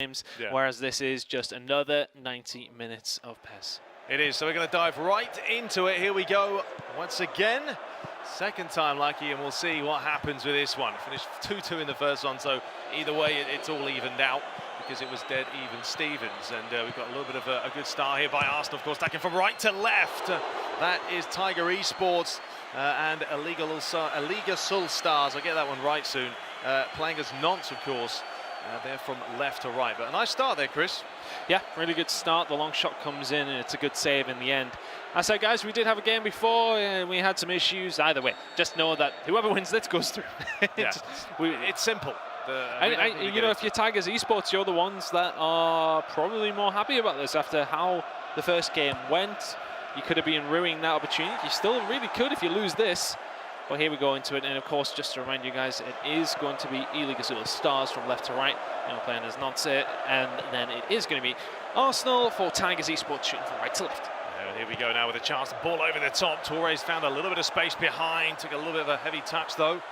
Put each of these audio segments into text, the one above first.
games, whereas this is just another 90 minutes of PES. It is, so we're going to dive right into it. Here we go once again. Second time lucky, and we'll see what happens with this one. Finished 2-2 in the first one, so either way it's all evened out because it was dead even Stevens. And we've got a little bit of a good start here by Arsenal, of course, attacking from right to left. That is Tiger Esports and Eligasul Stars. I'll get that one right soon. Playing as nonce, of course. They're from left to right, but a nice start there, Chris. Yeah, really good start. The long shot comes in and it's a good save in the end. I said, guys, we did have a game before and we had some issues. Either way, just know that whoever wins this goes through. It's simple. You know, if you're Tigers Esports, you're the ones that are probably more happy about this after how the first game went. You could have been ruining that opportunity. You still really could if you lose this. But here we go into it, and of course, just to remind you guys, it is going to be Eligasul Stars from left to right, playing as nonce, and then it is going to be Arsenal for Tigers Esports shooting from right to left. Here we go now with a chance, ball over the top. Torres found a little bit of space behind, took a little bit of a heavy touch though.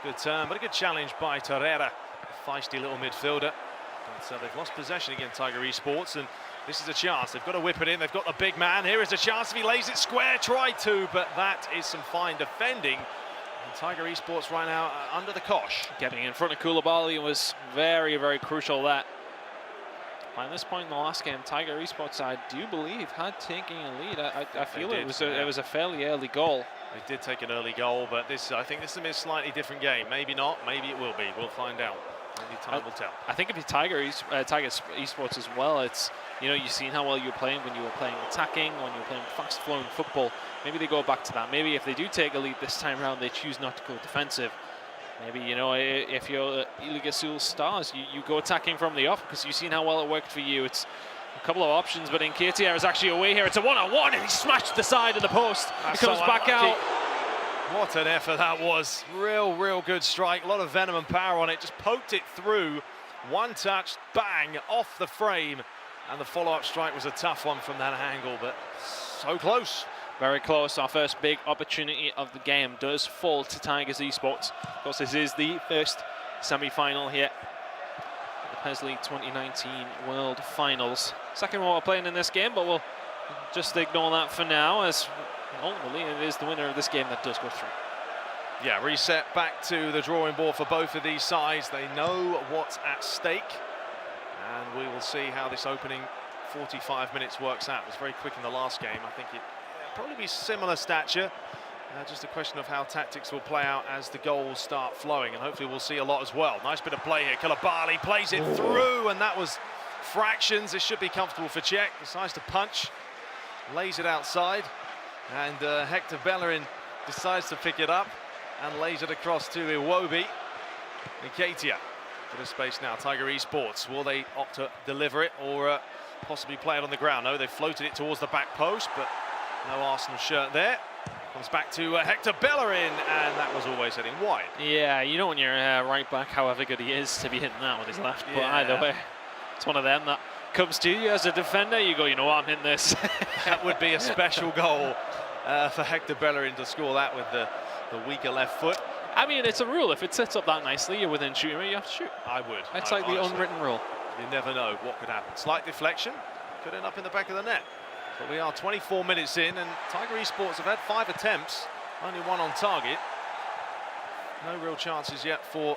Good turn, but a good challenge by Torreira, a feisty little midfielder. So they've lost possession again, Tiger Esports, and this is a chance. They've got to whip it in. They've got the big man. Here is a chance if he lays it square. Tried to, but that is some fine defending. And Tiger Esports right now under the cosh. Getting in front of Koulibaly was very, very crucial. That by this point in the last game, Tiger Esports, I do believe, had taken a lead. I feel it was a fairly early goal. They did take an early goal, but I think this is a slightly different game. Maybe not. Maybe it will be. We'll find out. Only time will tell. I think if you're Tigers Esports as well, it's, you've seen how well you were playing when you were playing attacking, when you were playing fast-flowing football. Maybe they go back to that. Maybe if they do take a lead this time around, they choose not to go defensive. Maybe, if you're Eligasul Stars, you go attacking from the off because you've seen how well it worked for you. It's a couple of options, but Nketiah is actually away here. It's a one-on-one, and he smashed the side of the post. He comes back out. What an effort that was. Real good strike. A lot of venom and power on it. Just poked it through. One touch, bang, off the frame. And the follow-up strike was a tough one from that angle, but so close. Very close. Our first big opportunity of the game does fall to Tigers Esports. Of course, this is the first semi-final here at the PES League 2019 World Finals. Second one we're playing in this game, but we'll just ignore that for now, as ultimately it is the winner of this game that does go through. Yeah, reset back to the drawing board for both of these sides. They know what's at stake, and we will see how this opening 45 minutes works out. It was very quick in the last game. I think it'll probably be similar stature. Just a question of how tactics will play out as the goals start flowing, and hopefully we'll see a lot as well. Nice bit of play here. Koulibaly plays it through, and that was fractions. This should be comfortable for Czech. Decides to punch, lays it outside, and Hector Bellerin decides to pick it up and lays it across to Iwobi. Nketiah for the space now. Tiger Esports, will they opt to deliver it or possibly play it on the ground? No, they floated it towards the back post, but no Arsenal shirt there. Comes back to Hector Bellerin, and that was always heading wide. Yeah, you know when you're right back, however good he is, to be hitting that with his left. But either way, it's one of them that comes to you as a defender. You go, you know what, I'm hitting this. That would be a special goal for Hector Bellerin to score that with the weaker left foot. I mean, it's a rule. If it sets up that nicely, you're within shooting range, you have to shoot. I would. It's like the unwritten rule. You never know what could happen. Slight deflection, could end up in the back of the net. But we are 24 minutes in, and Tiger Esports have had 5 attempts, only 1 on target. No real chances yet for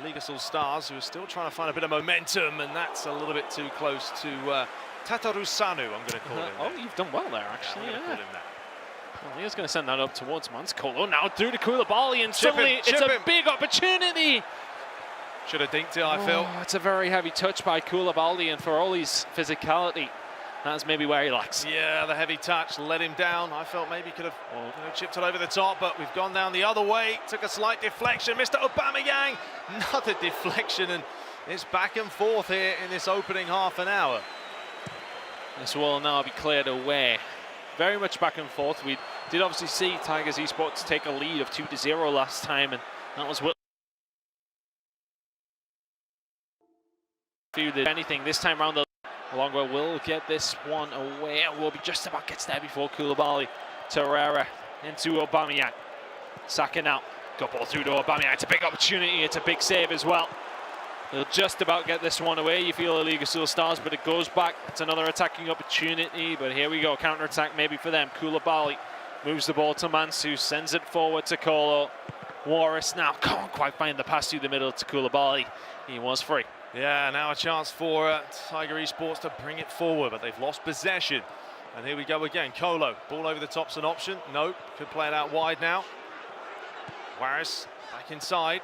Eligasul Stars, who are still trying to find a bit of momentum, and that's a little bit too close to Tatarusanu, I'm going to call him. Oh, you've done well there, actually. Yeah, I'm going to call him that. Well, he's going to send that up towards Manskolo. Now through to Koulibaly, and suddenly it's a big opportunity. Should have dinked it, I feel. It's a very heavy touch by Koulibaly, and for all his physicality, that's maybe where he lacks. Yeah, the heavy touch let him down. I felt maybe he could have chipped it over the top, but we've gone down the other way. Took a slight deflection. Mr. Aubameyang, another deflection, and it's back and forth here in this opening half an hour. This will now be cleared away. Very much back and forth. We did obviously see Tigers Esports take a lead of 2-0 last time, and that was what did anything this time round. Longwell will get this one away. Will be just about gets there before Koulibaly. Torreira into Aubameyang. Sacking out. Got ball through to Aubameyang. It's a big opportunity. It's a big save as well. They'll just about get this one away. You feel Eligasul Stars, but it goes back. It's another attacking opportunity, but here we go. Counter-attack maybe for them. Koulibaly moves the ball to Mansu, sends it forward to Kolo. Warris now can't quite find the pass through the middle to Koulibaly. He was free. Yeah, now a chance for Tiger Esports to bring it forward, but they've lost possession. And here we go again. Kolo, ball over the top's an option. Nope, could play it out wide now. Warris back inside.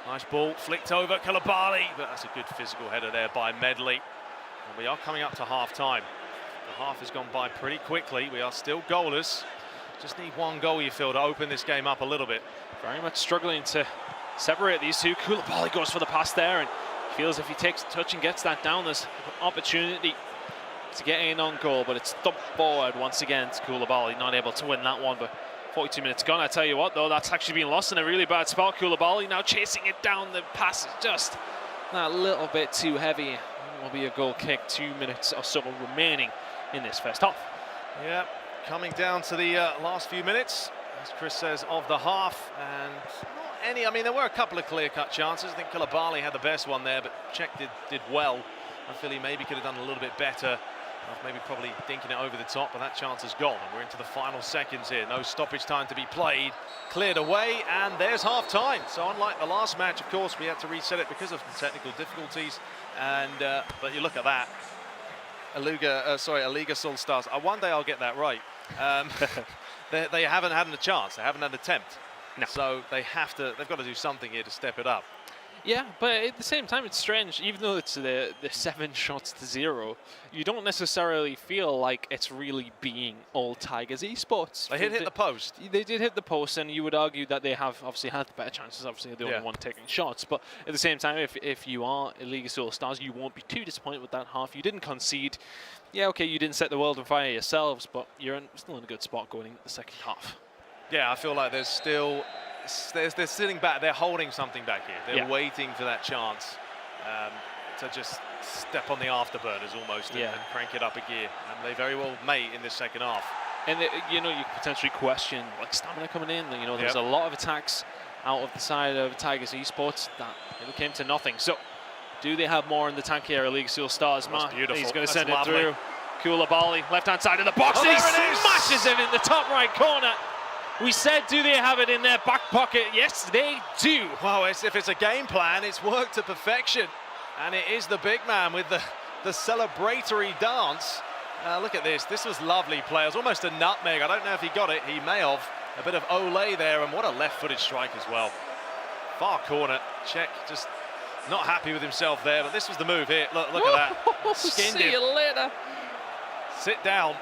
Nice ball, flicked over, Koulibaly, but that's a good physical header there by Medley. And we are coming up to half-time. The half has gone by pretty quickly. We are still goalless. Just need one goal, you feel, to open this game up a little bit. Very much struggling to separate these two. Koulibaly goes for the pass there and feels if he takes a touch and gets that down, there's an opportunity to get in on goal, but it's thumped forward once again to Koulibaly. Not able to win that one, but 42 minutes gone. I tell you what, though, that's actually been lost in a really bad spot. Koulibaly now chasing it down. The pass is just a little bit too heavy. It will be a goal kick. 2 minutes or so remaining in this first half. Yeah, coming down to the last few minutes, as Chris says, of the half. And not any, I mean, there were a couple of clear-cut chances. I think Koulibaly had the best one there, but Czech did well. I feel he maybe could have done a little bit better. Maybe probably dinking it over the top, but that chance is gone. And we're into the final seconds here. No stoppage time to be played. Cleared away, and there's half-time. So unlike the last match, of course, we had to reset it because of the technical difficulties. And but you look at that, Eligasul Stars. One day I'll get that right. They haven't had a chance. They haven't had an attempt. No. So they've got to do something here to step it up. Yeah, but at the same time, it's strange. Even though it's the 7 shots to 0, you don't necessarily feel like it's really being all Tigers Esports. They hit the post. They did hit the post, and you would argue that they have obviously had the better chances. Obviously, they're the only one taking shots. But at the same time, if you are Eligasul Stars, you won't be too disappointed with that half. You didn't concede. Yeah, okay, you didn't set the world on fire yourselves, but you're still in a good spot going into the second half. Yeah, I feel like there's they're sitting back, they're holding something back here. They're waiting for that chance to just step on the afterburners almost and crank it up a gear. And they very well may in this second half. And you know, you potentially question like stamina coming in. You know, there's a lot of attacks out of the side of Tigers Esports that it came to nothing. So, do they have more in the tank here? Eligasul Stars, that's beautiful. He's going to send it through. Koulibaly, left-hand side of the box, and he smashes it in the top right corner. We said, do they have it in their back pocket? Yes, they do. Well, if it's a game plan, it's worked to perfection. And it is the big man with the celebratory dance. Look at this. This was lovely play. It was almost a nutmeg. I don't know if he got it. He may have. A bit of Olay there, and what a left-footed strike as well. Far corner. Czech just not happy with himself there, but this was the move here. Look at that. Skinned See him. you later. Sit down,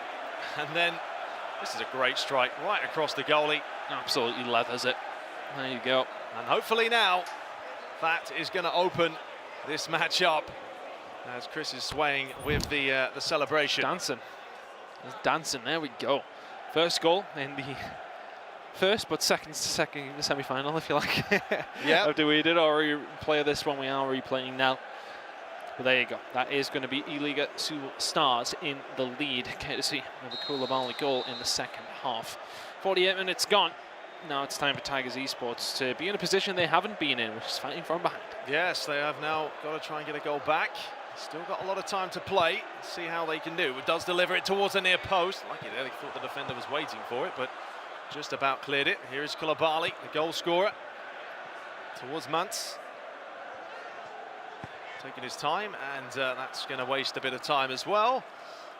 and then this is a great strike right across the goalie. Absolutely leathers it. There you go. And hopefully now that is going to open this match up as Chris is swaying with the celebration. Dancing. There's dancing. There we go. First goal in the first but second semi-final, if you like. Yeah. After we did our replay of this one, we are replaying now. But there you go. That is going to be Eligasul Stars in the lead, courtesy of a Koulibaly goal in the second half. 48 minutes gone. Now it's time for Tigers Esports to be in a position they haven't been in, which is fighting from behind. Yes, they have now got to try and get a goal back. Still got a lot of time to play. Let's see how they can do. It does deliver it towards the near post. Like it there, they thought the defender was waiting for it, but just about cleared it. Here is Koulibaly, the goal scorer, towards Muntz. Taking his time, and that's going to waste a bit of time as well.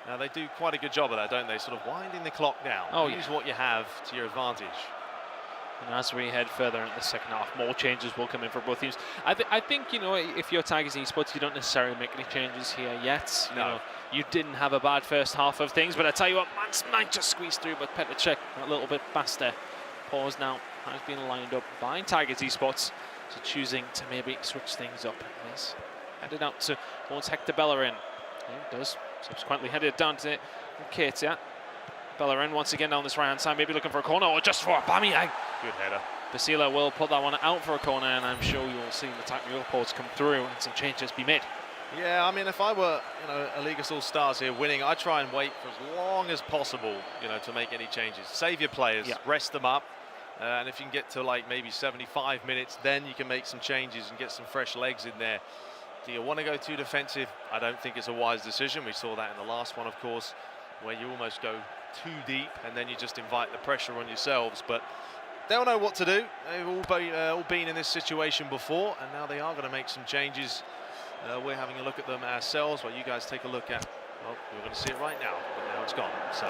Now they do quite a good job of that, don't they? Sort of winding the clock down. Use what you have to your advantage. And as we head further into the second half, more changes will come in for both teams. I think, you know, if you're Tigers Esports, you don't necessarily make any changes here yet. You know, you didn't have a bad first half of things, but I tell you what, Mans might just squeeze through, but Petr Cech a little bit faster. Pause now has been lined up by Tigers Esports, so choosing to maybe switch things up. He's headed out towards Hector Bellerin. He does subsequently headed down to Ketia. Bellerin once again down this right-hand side, maybe looking for a corner, or just for a Aubameyang. Good header. Basila will put that one out for a corner, and I'm sure you'll see the technical reports come through and some changes be made. Yeah, I mean, if I were, you know, Eligasul Stars here winning, I'd try and wait for as long as possible, you know, to make any changes. Save your players, rest them up, And if you can get to like maybe 75 minutes, then you can make some changes and get some fresh legs in there. Do you want to go too defensive? I don't think it's a wise decision. We saw that in the last one, of course, where you almost go too deep and then you just invite the pressure on yourselves. But they'll know what to do. They've all been in this situation before, and now they are going to make some changes. We're having a look at them ourselves, while you guys take a look at. Well, we're going to see it right now, but now it's gone. So,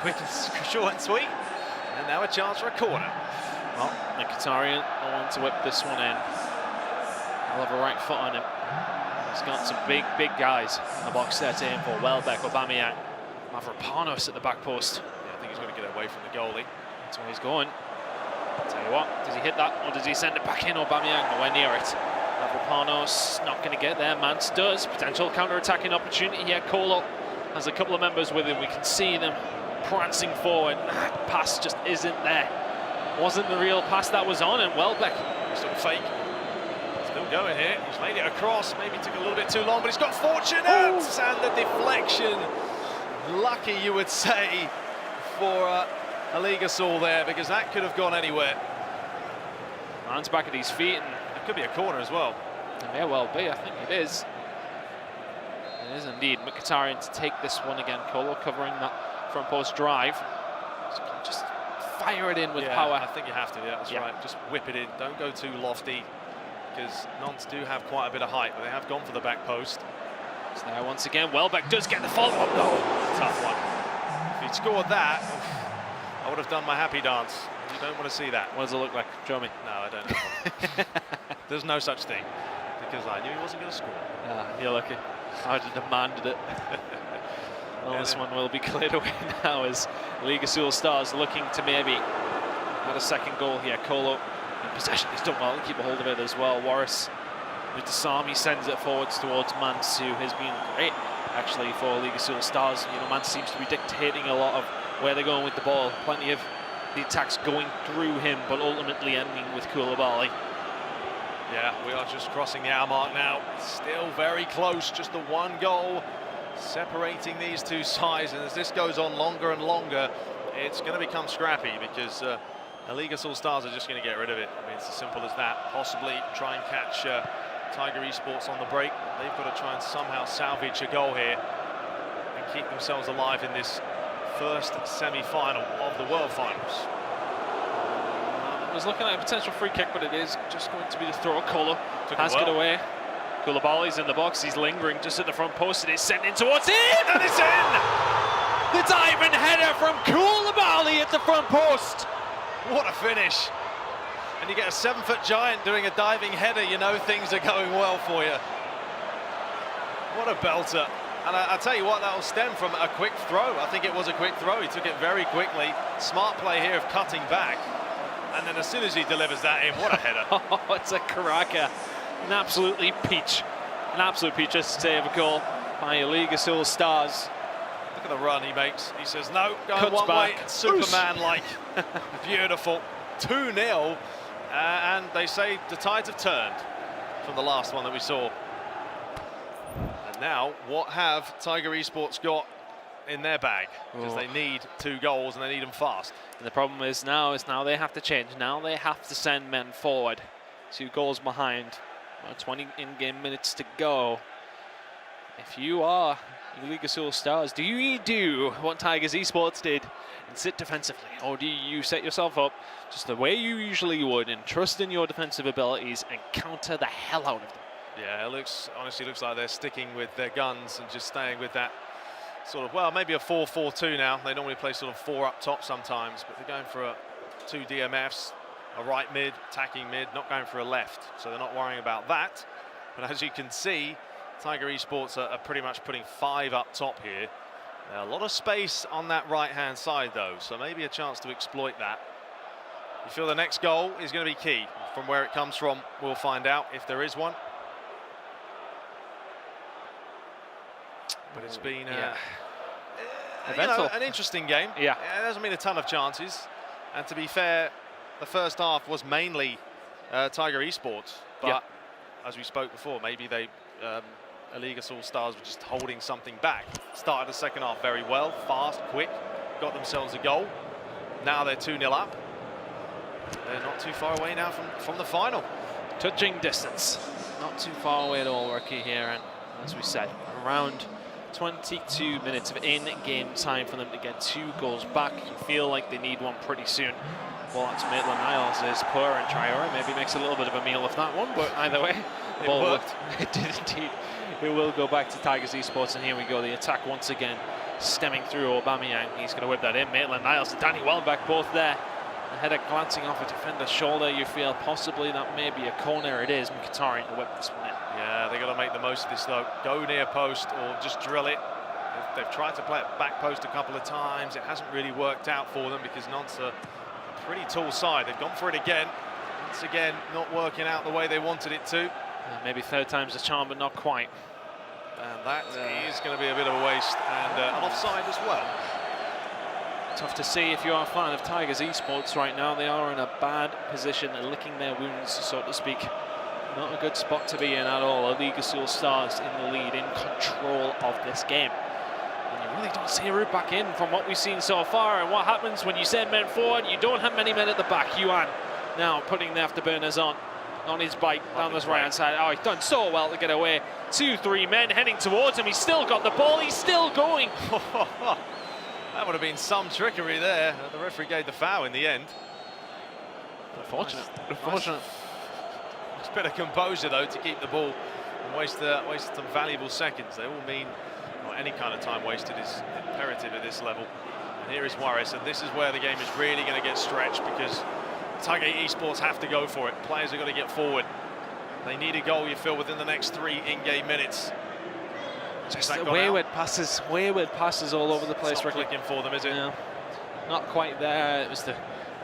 quick and short and sweet. And now a chance for a corner. Well, Mkhitaryan will want to whip this one in. He'll have a right foot on him. He's got some big guys in the box there to aim for. Welbeck, Aubameyang, Mavropanos at the back post. Yeah, I think he's going to get away from the goalie. That's where he's going. I'll tell you what, does he hit that or does he send it back in? Aubameyang nowhere near it. Mavropanos not going to get there. Mance does. Potential counter-attacking opportunity here. Colo has a couple of members with him. We can see them prancing forward. That pass just isn't there. Wasn't the real pass that was on, and Welbeck. Still fake. Still going here. He's made it across. Maybe took a little bit too long, but he's got fortunate. And the deflection. Lucky, you would say, for Eligasul there, because that could have gone anywhere. Man's back at his feet, and it could be a corner as well. It may well be. I think it is. It is indeed. Mkhitaryan to take this one again. Colo covering that front post drive. Just fire it in with power. I think you have to. Yeah, that's right. Just whip it in. Don't go too lofty, because Nantes do have quite a bit of height, but they have gone for the back post. So there once again, Welbeck does get the follow-up. Oh, tough one. If he'd scored that, I would have done my happy dance. You don't want to see that. What does it look like? Show me. No, I don't know. There's no such thing, because I knew he wasn't going to score. You're lucky. I would have demanded it. Well, this one will be cleared away now as Eligasul Stars looking to maybe add a second goal here. Colo in possession. He's done well to keep a hold of it as well. Warris with the Sami sends it forwards towards Mance, who has been great actually for Eligasul Stars. You know, Mance seems to be dictating a lot of where they're going with the ball. Plenty of the attacks going through him, but ultimately ending with Koulibaly. Yeah, we are just crossing the hour mark now. Still very close, just the one goal separating these two sides, and as this goes on longer and longer, it's going to become scrappy, because Eligasul Stars are just going to get rid of it. I mean, it's as simple as that. Possibly try and catch Tiger Esports on the break. They've got to try and somehow salvage a goal here and keep themselves alive in this first semi-final of the World Finals. I was looking at a potential free kick, but it is just going to be the throw. Colo has got away. Koulibaly's in the box. He's lingering just at the front post. It is sent in towards him, and it's in! The diving header from Koulibaly at the front post. What a finish! And you get a 7-foot giant doing a diving header, you know things are going well for you. What a belter. And I tell you what, that will stem from a quick throw. I think it was a quick throw. He took it very quickly. Smart play here of cutting back. And then as soon as he delivers that in, what a header. Oh, it's a cracker. An absolutely peach. An absolute peach, just to say, of a goal by Eligasul Stars. Look at the run he makes. He says, no, going Cuts one back. way. Superman-like. Beautiful. 2-0. And they say the tides have turned from the last one that we saw. And now, what have Tiger Esports got in their bag? Because they need 2 goals and they need them fast. And the problem is now they have to change. Now they have to send men forward. 2 goals behind. About 20 in-game minutes to go. If you are Eligasul Stars, do you do what Tigers Esports did and sit defensively? Or do you set yourself up just the way you usually would and trust in your defensive abilities and counter the hell out of them? Yeah, it honestly looks like they're sticking with their guns and just staying with that sort of, well, maybe a 4-4-2 now. They normally play sort of 4 up top sometimes, but they're going for 2 DMFs. A right mid, attacking mid, not going for a left, so they're not worrying about that. But as you can see, Tiger Esports are pretty much putting 5 up top here. A lot of space on that right-hand side, though, so maybe a chance to exploit that. You feel the next goal is going to be key. From where it comes from, we'll find out if there is one. But it's been an interesting game. Yeah. It hasn't been a ton of chances, and to be fair, the first half was mainly Tiger Esports, but as we spoke before, maybe they Eligasul Stars were just holding something back. Started the second half very well, fast, quick, got themselves a goal. Now they're 2-0 up. They're not too far away now from the final. Touching distance, not too far away at all, Ricky, here, and as we said, around 22 minutes of in-game time for them to get 2 goals back. You feel like they need one pretty soon. Well, that's Maitland-Niles is poor, and Traore maybe makes a little bit of a meal of that one, but either way, the ball worked. It did indeed. It will go back to Tigers Esports, and here we go, the attack once again, stemming through Aubameyang. He's going to whip that in. Maitland-Niles and Danny Welbeck both there. The header glancing off a defender's shoulder. You feel possibly that may be a corner. It is Mkhitaryan to whip this one in. Yeah, they've got to make the most of this though. Go near post or just drill it. They've tried to play it back post a couple of times. It hasn't really worked out for them because Nantes are a pretty tall side. They've gone for it again. Once again, not working out the way they wanted it to. Maybe third time's the charm, but not quite. And that is going to be a bit of a waste and an offside as well. Tough to see if you are a fan of Tigers Esports right now. They are in a bad position, licking their wounds, so to speak. Not a good spot to be in at all. Eligasul Stars in the lead, in control of this game. And you really don't see a route back in from what we've seen so far. And what happens when you send men forward? You don't have many men at the back. Yuan now putting the afterburners on his bike down this right-hand side. Oh, he's done so well to get away. 2-3 men heading towards him. He's still got the ball. He's still going. That would have been some trickery there. The referee gave the foul in the end. Unfortunate. Nice bit of composure though to keep the ball and waste some valuable seconds. They all mean any kind of time wasted is imperative at this level. And here is Juarez, and this is where the game is really going to get stretched because Tigers Esports have to go for it. Players are going to get forward. They need a goal, you feel, within the next 3 in-game minutes. Just wayward passes all over the place. It's not clicking for them, is it? Yeah. Not quite there. It was the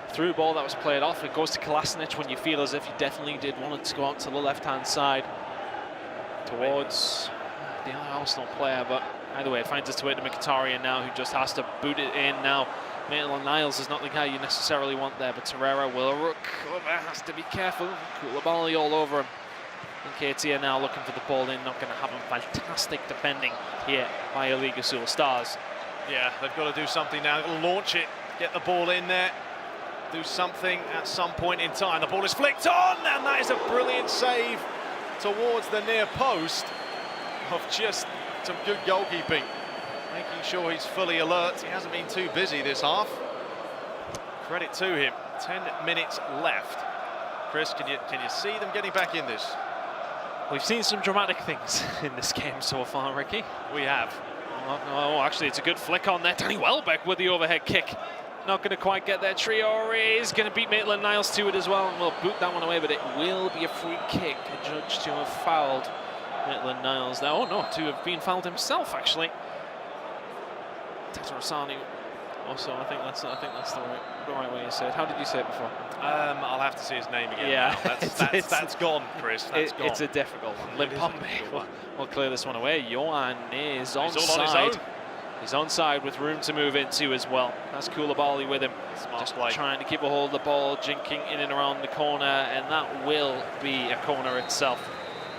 through ball that was played off. It goes to Kolasinac when you feel as if you definitely did want it to go out to the left-hand side towards the other Arsenal player, but either way, it finds its way to Mkhitaryan now, who just has to boot it in now. Maitland-Niles is not the guy you necessarily want there, but Torreira will recover, has to be careful. Koulibaly all over him. And KT now looking for the ball in, not going to have him. Fantastic defending here by Eligasul Stars. Yeah, they've got to do something now. Launch it, get the ball in there, do something at some point in time. The ball is flicked on, and that is a brilliant save towards the near post of just some good goalkeeping. Making sure he's fully alert. He hasn't been too busy this half. Credit to him. 10 minutes left. Chris, can you see them getting back in this? We've seen some dramatic things in this game so far, Ricky. We have. Oh, actually, it's a good flick on there. Danny Welbeck with the overhead kick. Not going to quite get there. Traore is going to beat Maitland-Niles to it as well, and we'll boot that one away, but it will be a free kick. Judged to have fouled Maitland-Niles there. Oh no, to have been fouled himself, actually. Tatarasani. Also, I think that's the right way you say it. How did you say it before? I'll have to see his name again. Yeah, that's gone, Chris. That's gone. It's a difficult one. Limpombe will clear this one away. Johan is onside. He's all on his own. He's onside with room to move into as well. That's Koulibaly with him. Just trying to keep a hold of the ball, jinking in and around the corner, and that will be a corner itself.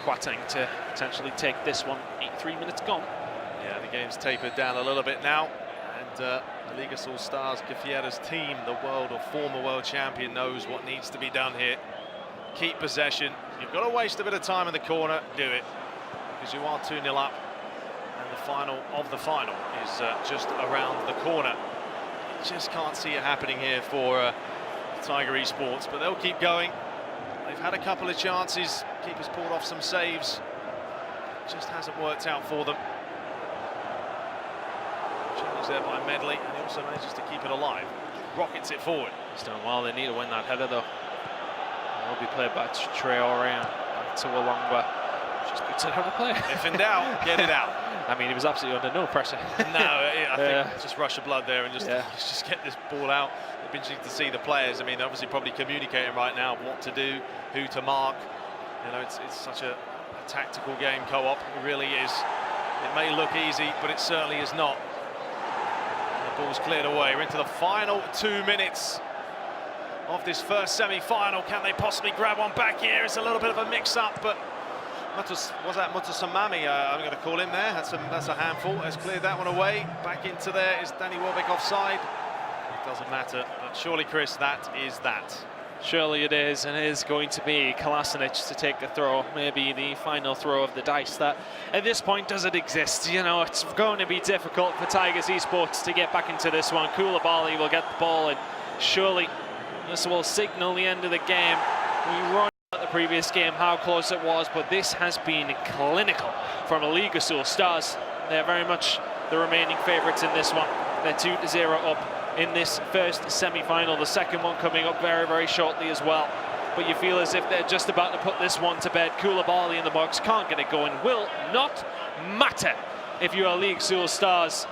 Quatang to potentially take this one. 3 minutes gone. Yeah, the game's tapered down a little bit now. And Eligasul Stars, Gafiera's team, the former world champion, knows what needs to be done here. Keep possession. You've got to waste a bit of time in the corner. Do it, because you are 2-0 up. And the final of the final is just around the corner. Just can't see it happening here for Tigers Esports, but they'll keep going. They've had a couple of chances. Keeper's pulled off some saves. Just hasn't worked out for them. Challenge there by Medley, and he also manages to keep it alive. Rockets it forward. He's done well. They need to win that header, though. It will be played by Traore and back to Alongba. Just puts it out of play. If in doubt, get it out. I mean, he was absolutely under no pressure. No, I think just rush of blood there and just get this ball out. It'd be interesting to see the players. I mean, they're obviously probably communicating right now what to do, who to mark. You know, it's such a tactical game, co-op. It really is. It may look easy, but it certainly is not. And the ball's cleared away. We're into the final 2 minutes of this first semi-final. Can they possibly grab one back here? It's a little bit of a mix-up, but was that Mutusamami? I'm going to call him there. That's a handful. Has cleared that one away. Back into there is Danny Welbeck offside. It doesn't matter. But surely, Chris, that is that. Surely it is, and it is going to be Kolasinac to take the throw, maybe the final throw of the dice that at this point doesn't exist. You know, it's going to be difficult for Tigers Esports to get back into this one. Koulibaly will get the ball, and surely this will signal the end of the game. We run out the previous game how close it was, but this has been clinical from Eligasul Stars. They're very much the remaining favourites in this one. They're 2-0 up in this first semi-final, the second one coming up very, very shortly as well. But you feel as if they're just about to put this one to bed. Koulibaly in the box, can't get it going, will not matter if you are Eligasul Stars.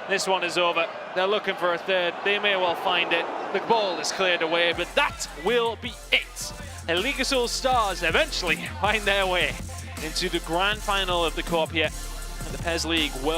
This one is over. They're looking for a third. They may well find it. The ball is cleared away, but that will be it. Eligasul Stars eventually find their way into the grand final of the Corp here at the PES League World